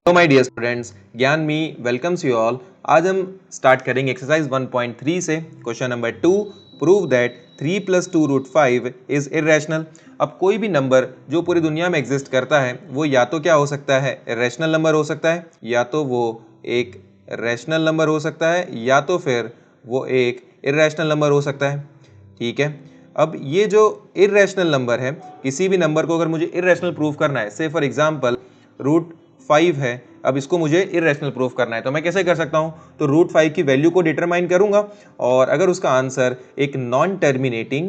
तो my dear students, ज्ञान मी welcomes you all. आज हम स्टार्ट करेंगे एक्सरसाइज 1.3 से question number 2। Prove that 3 + 2 root 5 is irrational. अब कोई भी नंबर जो पूरी दुनिया में एग्जिस्ट करता है वो या तो क्या हो सकता है, रैशनल नंबर हो सकता है, या तो वो एक रैशनल नंबर हो सकता है, या तो फिर वो एक इरेशनल नंबर हो सकता है। ठीक है, अब ये जो इरेशनल नंबर है, किसी भी नंबर को अगर मुझे इरेशनल प्रूव करना है, से फॉर एग्जांपल रूट 5 है, अब इसको मुझे इरेशनल प्रूफ करना है तो मैं कैसे कर सकता हूं? तो रूट 5 की वैल्यू को डिटरमाइन करूंगा और अगर उसका आंसर एक non terminating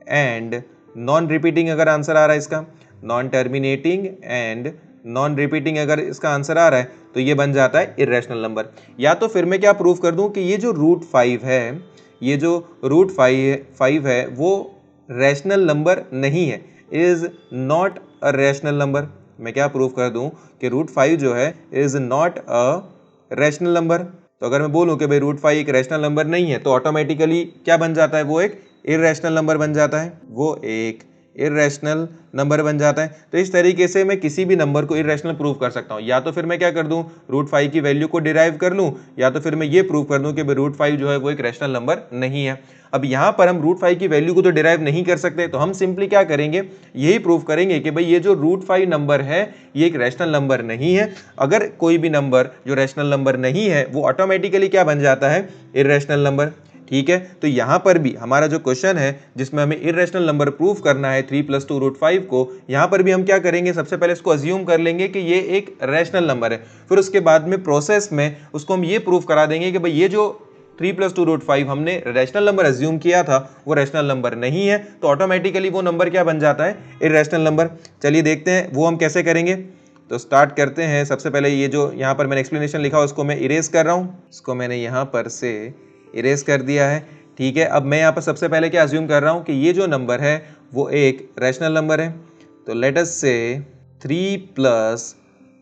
and non repeating अगर आंसर आ रहा है इसका, non terminating and non repeating अगर इसका आंसर आ रहा है तो ये बन जाता है इरेशनल नंबर। या तो फिर मैं क्या प्रूफ कर दूं कि ये जो रूट 5 है, ये जो रूट 5 है वो रैशनल नंबर नहीं है, is not a rational number. मैं क्या प्रूव कर दूं कि रूट 5 जो है is not a rational number. तो अगर मैं बोलूं कि भाई रूट 5 एक रैशनल नंबर नहीं है तो ऑटोमेटिकली क्या बन जाता है, वो एक इरेशनल नंबर बन जाता है, वो एक इरेशनल नंबर बन जाता है। तो इस तरीके से मैं किसी भी नंबर को इरेशनल प्रूव कर सकता हूँ। या तो फिर मैं क्या कर दूं, रूट 5 की वैल्यू को डिराइव कर लूं, या तो फिर मैं ये प्रूव कर दूं कि रूट 5 जो है वो एक रैशनल नंबर नहीं है। अब यहाँ पर हम रूट 5 की वैल्यू को तो डिराइव नहीं कर सकते, तो हम सिंपली क्या करेंगे, यही प्रूव करेंगे कि भाई ये जो रूट 5 नंबर है ये एक रैशनल नंबर नहीं है। अगर कोई भी नंबर जो रैशनल नंबर नहीं है वो ऑटोमेटिकली क्या बन जाता है, इरेशनल नंबर। ठीक है, तो यहां पर भी हमारा जो क्वेश्चन है जिसमें हमें इरेशनल नंबर प्रूफ करना है 3 + 2 रूट 5 को, यहां पर भी हम क्या करेंगे, सबसे पहले इसको अज्यूम कर लेंगे कि ये एक रैशनल नंबर है। फिर उसके बाद में प्रोसेस में उसको हम ये प्रूफ करा देंगे कि भाई ये जो 3 + 2 रूट 5 हमने रैशनल नंबर अज्यूम किया था वो रैशनल नंबर नहीं है, तो ऑटोमेटिकली वो नंबर क्या बन जाता है, इरेशनल नंबर। चलिए देखते हैं वो हम कैसे करेंगे। तो स्टार्ट करते हैं। सबसे पहले ये जो यहाँ पर मैंने एक्सप्लेनेशन लिखा उसको मैं इरेज कर रहा हूँ, इसको मैंने यहाँ पर से इरेज कर दिया है। ठीक है, अब मैं यहाँ पर सबसे पहले क्या अज्यूम कर रहा हूँ कि ये जो नंबर है वो एक रैशनल नंबर है। तो लेट अस से 3 +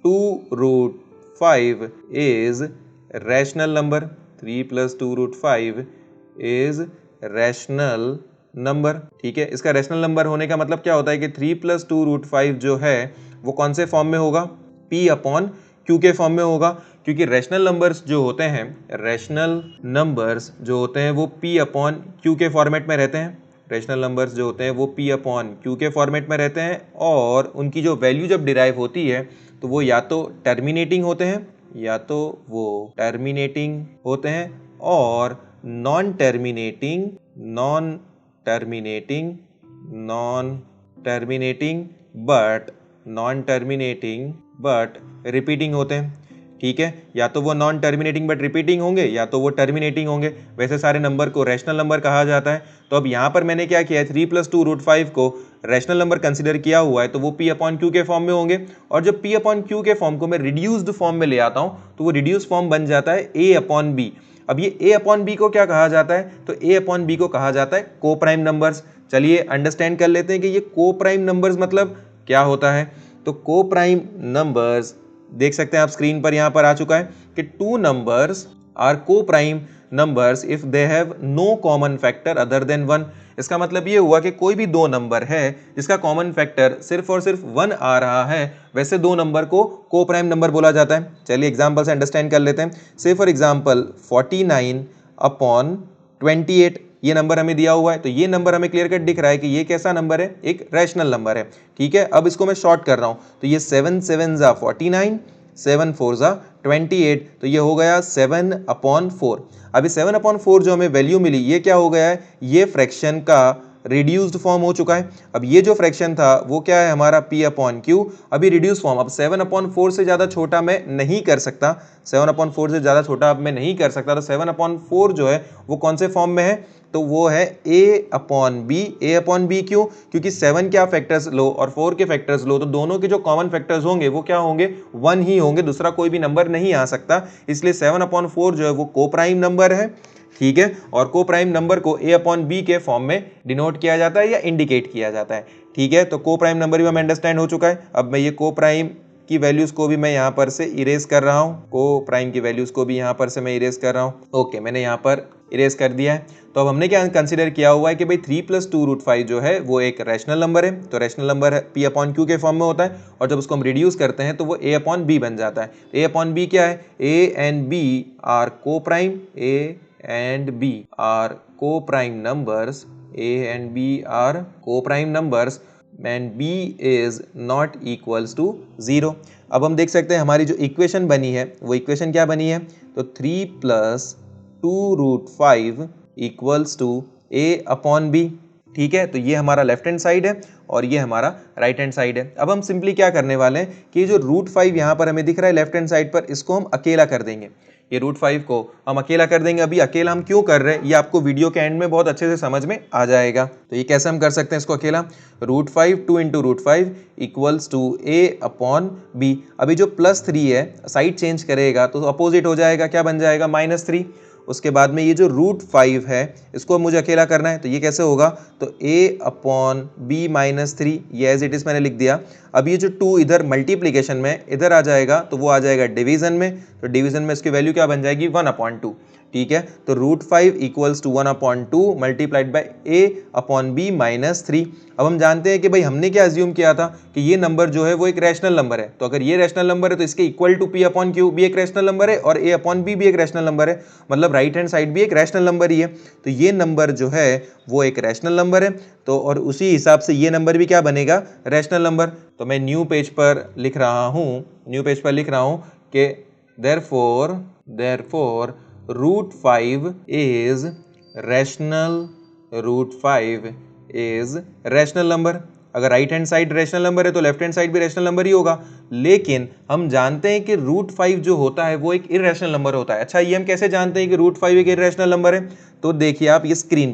2 root 5 is rational number. 3 + 2 root 5 is rational number. ठीक है, इसका रैशनल नंबर होने का मतलब क्या होता है कि 3 + 2 रूट 5 जो है वो कौन से फॉर्म में होगा, P/Q के फॉर्म में होगा, क्योंकि रैशनल नंबर्स जो होते हैं, रैशनल नंबर्स जो होते हैं वो P/Q के फॉर्मेट में रहते हैं। रैशनल नंबर्स जो होते हैं वो P/Q के फॉर्मेट में रहते हैं और उनकी जो वैल्यू जब डिराइव होती है तो वो या तो टर्मिनेटिंग होते हैं, या तो वो टर्मिनेटिंग होते हैं और नॉन टर्मिनेटिंग बट रिपीटिंग होते हैं। ठीक है, या तो वो नॉन टर्मिनेटिंग बट रिपीटिंग होंगे, या तो वो टर्मिनेटिंग होंगे। वैसे सारे नंबर को रैशनल नंबर कहा जाता है। तो अब यहाँ पर मैंने क्या किया है, 3 + 2 रूट 5 को रैशनल नंबर कंसिडर किया हुआ है, तो वो P/Q के फॉर्म में होंगे। और जब P/Q के फॉर्म को मैं रिड्यूस्ड फॉर्म में ले आता हूँ तो वो रिड्यूस फॉर्म बन जाता है A/B। अब ये A/B को क्या कहा जाता है, तो A/B को कहा जाता है कोप्राइम नंबर्स। चलिए अंडरस्टैंड कर लेते हैं कि ये कोप्राइम नंबर्स मतलब क्या होता है। तो कोप्राइम नंबर्स देख सकते हैं आप स्क्रीन पर, यहां पर आ चुका है कि 2 numbers are coprime numbers if they have no common factor other than 1। इसका मतलब ये हुआ कि कोई भी दो नंबर है जिसका कॉमन फैक्टर सिर्फ और सिर्फ 1 आ रहा है, वैसे दो नंबर को कोप्राइम नंबर बोला जाता है। चलिए एग्जांपल से अंडरस्टैंड कर लेते हैं। से फॉर एग्जांपल 49/28 ये नंबर हमें दिया हुआ है, तो ये नंबर हमें क्लियर कट दिख रहा है कि ये कैसा नंबर है, एक रैशनल नंबर है। ठीक है, अब इसको मैं शॉर्ट कर रहा हूं, तो ये 7 7 ज़ा 49, 7 4 ज़ा 28, तो ये हो गया 7/4। अभी 7/4 जो हमें वैल्यू मिली ये क्या हो गया है, ये फ्रैक्शन का रिड्यूस्ड फॉर्म हो चुका है। अब ये जो फ्रैक्शन था वो क्या है हमारा P/Q, अभी रिड्यूस फॉर्म। अब 7/4 से ज़्यादा छोटा मैं नहीं कर सकता, 7/4 से ज़्यादा छोटा अब मैं नहीं कर सकता, तो 7/4 जो है वो कौन से फॉर्म में है, तो वो है A/B क्यों, क्योंकि 7 के आप फैक्टर्स लो और 4 के फैक्टर्स लो तो दोनों के जो कॉमन फैक्टर्स होंगे वो क्या होंगे, 1 ही होंगे, दूसरा कोई भी नंबर नहीं आ सकता। इसलिए 7/4 जो है वो कोप्राइम नंबर है। ठीक है, और कोप्राइम नंबर को A/B के फॉर्म में डिनोट किया जाता है या इंडिकेट किया जाता है। ठीक है, तो कोप्राइम नंबर भी हमें अंडरस्टैंड हो चुका है। अब मैं ये कोप्राइम की वैल्यूज को भी मैं यहाँ पर से इरेज कर रहा हूँ, को प्राइम की वैल्यूज को भी यहाँ पर से मैं इरेज कर रहा हूँ। ओके, मैंने यहाँ पर इरेज कर दिया है। तो अब हमने क्या कंसिडर किया हुआ है कि भाई 3 + 2√5 जो है वो एक रैशनल नंबर है, तो रैशनल नंबर P/Q के फॉर्म में होता है, और जब उसको हम रिड्यूस करते हैं तो वो A/B बन जाता है। A/B क्या है? A and B are coprime, A and B are coprime numbers, A and B are coprime numbers and B is not equals to 0। अब हम देख सकते हैं हमारी जो इक्वेशन बनी है वो इक्वेशन क्या बनी है, तो 3 + 2√5 इक्वल्स टू A/B। ठीक है, तो ये हमारा लेफ्ट हैंड साइड है और ये हमारा राइट हैंड साइड है। अब हम सिंपली क्या करने वाले हैं कि जो √5 यहाँ पर हमें दिख रहा है लेफ्ट हैंड साइड पर, इसको हम अकेला कर देंगे। ये √5 को हम अकेला कर देंगे। अभी अकेला हम क्यों कर रहे हैं ये आपको वीडियो के एंड में बहुत अच्छे से समझ में आ जाएगा। तो ये कैसे हम कर सकते हैं इसको अकेला, √5 2 × √5 इक्वल्स टू A/B। अभी जो +3 है साइड चेंज करेगा तो अपोजिट हो जाएगा, क्या बन जाएगा, -3। उसके बाद में ये जो √5 है इसको मुझे अकेला करना है, तो ये कैसे होगा, तो A/B -3, ये एज इट इज मैंने लिख दिया। अब ये जो 2 इधर मल्टीप्लीकेशन में इधर आ जाएगा तो वो आ जाएगा डिवीजन में, तो डिवीजन में इसकी वैल्यू क्या बन जाएगी, 1/2। ठीक है, तो √5 equals to 1/2 multiplied by A/B -3। अब हम जानते हैं कि भाई हमने क्या अज्यूम किया था कि ये नंबर जो है वो एक रैशनल नंबर है, तो अगर ये रैशनल नंबर है तो इसके इक्वल टू P/Q भी एक रैशनल नंबर है और A/B भी एक रैशनल नंबर है, मतलब राइट हैंड साइड भी एक रैशनल नंबर ही है। तो ये नंबर जो है वो एक रैशनल नंबर है, तो और उसी हिसाब से ये नंबर भी क्या बनेगा, रैशनल नंबर। तो मैं न्यू पेज पर लिख रहा हूँ कि therefore √5 is rational, √5 is rational number. अगर right hand side rational number है तो लेफ्ट हैंड साइड भी रैशनल नंबर ही होगा, लेकिन हम जानते हैं कि √5 जो होता है वो एक इर्रेशनल नंबर होता है। अच्छा, ये हम कैसे जानते हैं कि √5 एक इर्रेशनल नंबर है, तो देखिए आप ये स्क्रीन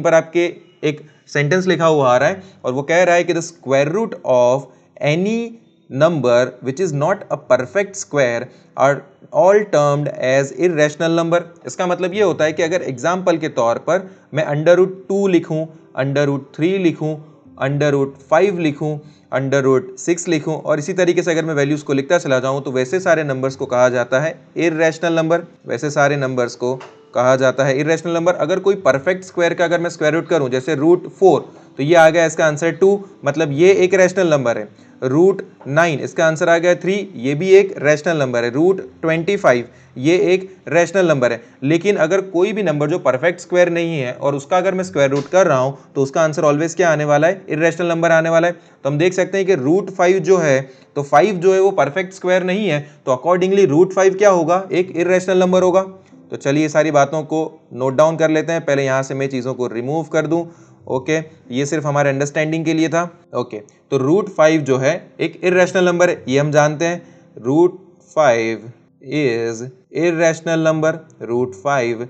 पर आपके एक सेंटेंस लिखा हुआ आ रहा है और वो कह रहा है कि the square root of any number which is not a perfect square are all termed as irrational number. इसका मतलब ये होता है कि अगर एग्जाम्पल के तौर पर मैं √2 लिखूं, √3 लिखूं, √5 लिखूं, √6 लिखूं और इसी तरीके से अगर मैं वैल्यूज को लिखता चला जाऊं तो वैसे सारे नंबर्स को कहा जाता है इर्रेशनल नंबर, वैसे सारे नंबर्स को कहा जाता है इर्रेशनल नंबर। अगर कोई परफेक्ट स्क्वायर का अगर मैं स्क्वायर रूट करूं जैसे √4, तो ये आ गया इसका आंसर 2, मतलब ये एक रैशनल नंबर है। √9 इसका आंसर आ गया 3, ये भी एक रैशनल नंबर है। √25 ये एक रैशनल नंबर है। लेकिन अगर कोई भी नंबर जो परफेक्ट स्क्वायर नहीं है और उसका अगर मैं स्क्वायर रूट कर रहा हूं तो उसका आंसर ऑलवेज क्या आने वाला है, इर्रेशनल नंबर आने वाला है। तो हम देख सकते हैं कि √5 जो है, तो 5 जो है वो परफेक्ट स्क्वायर नहीं है, तो अकॉर्डिंगली √5 क्या होगा, एक इर्रेशनल नंबर होगा। तो चलिए सारी बातों को नोट डाउन कर लेते हैं। पहले यहाँ से मैं चीज़ों को रिमूव कर दूं। ओके, ये सिर्फ हमारे अंडरस्टैंडिंग के लिए था। ओके, तो √5 जो है एक इर्रेशनल नंबर है, ये हम जानते हैं। √5 is irrational number, √5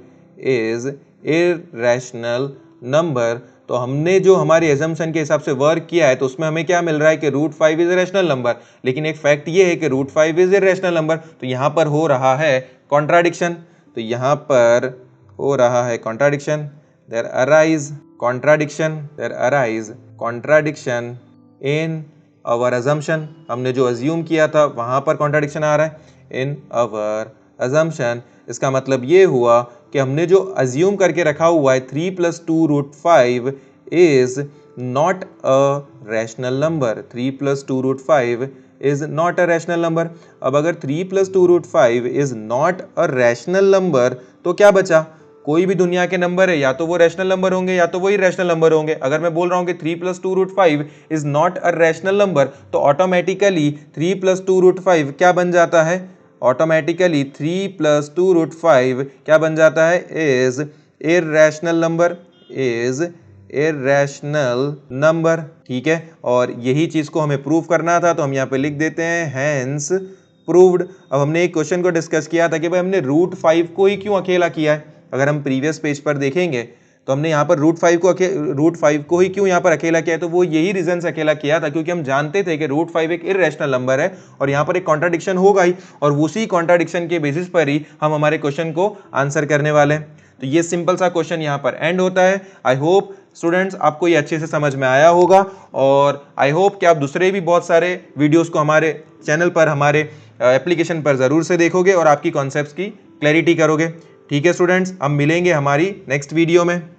is irrational number. तो हमने जो हमारी एजम्पशन के हिसाब से वर्क किया है तो उसमें हमें क्या मिल रहा है कि √5 इज रैशनल नंबर, लेकिन एक फैक्ट ये है कि √5 इज इर्रेशनल नंबर। तो यहाँ पर हो रहा है कॉन्ट्राडिक्शन, तो यहाँ पर हो रहा है contradiction. There arise contradiction in our assumption. हमने जो अज्यूम किया था वहाँ पर कॉन्ट्राडिक्शन आ रहा है इन आवर अजम्पशन। इसका मतलब ये हुआ कि हमने जो अज्यूम करके रखा हुआ है 3 + 2√5 is not a rational number, 3 + 2√5 is not a rational number. अब अगर 3 + 2√5 is not a rational number तो क्या बचा, कोई भी दुनिया के नंबर है या तो वो रैशनल नंबर होंगे या तो वो इर्रेशनल नंबर होंगे। अगर मैं बोल रहा हूँ कि 3 + 2√5 is not a rational number तो ऑटोमेटिकली 3 + 2√5 क्या बन जाता है, ऑटोमेटिकली 3 + 2√5 क्या बन जाता है, is irrational number, is irrational number. ठीक है, और यही चीज को हमें प्रूव करना था, तो हम यहाँ पे लिख देते हैं हैंस प्रूव्ड। अब हमने एक क्वेश्चन को डिस्कस किया था कि भाई हमने √5 को ही क्यों अकेला किया है। अगर हम प्रीवियस पेज पर देखेंगे तो हमने यहाँ पर √5 को ही क्यों यहाँ पर अकेला किया है, तो वो यही रीजन से अकेला किया था क्योंकि हम जानते थे कि √5 एक इर्रेशनल नंबर है और यहाँ पर एक कॉन्ट्राडिक्शन होगा ही, और उसी कॉन्ट्राडिक्शन के बेसिस पर ही हम हमारे क्वेश्चन को आंसर करने वाले हैं। तो ये सिंपल सा क्वेश्चन यहाँ पर एंड होता है। आई होप स्टूडेंट्स आपको ये अच्छे से समझ में आया होगा, और आई होप कि आप दूसरे भी बहुत सारे वीडियोस को हमारे चैनल पर, हमारे एप्लीकेशन पर ज़रूर से देखोगे और आपकी कॉन्सेप्ट्स की क्लैरिटी करोगे। ठीक है स्टूडेंट्स, अब मिलेंगे हमारी नेक्स्ट वीडियो में।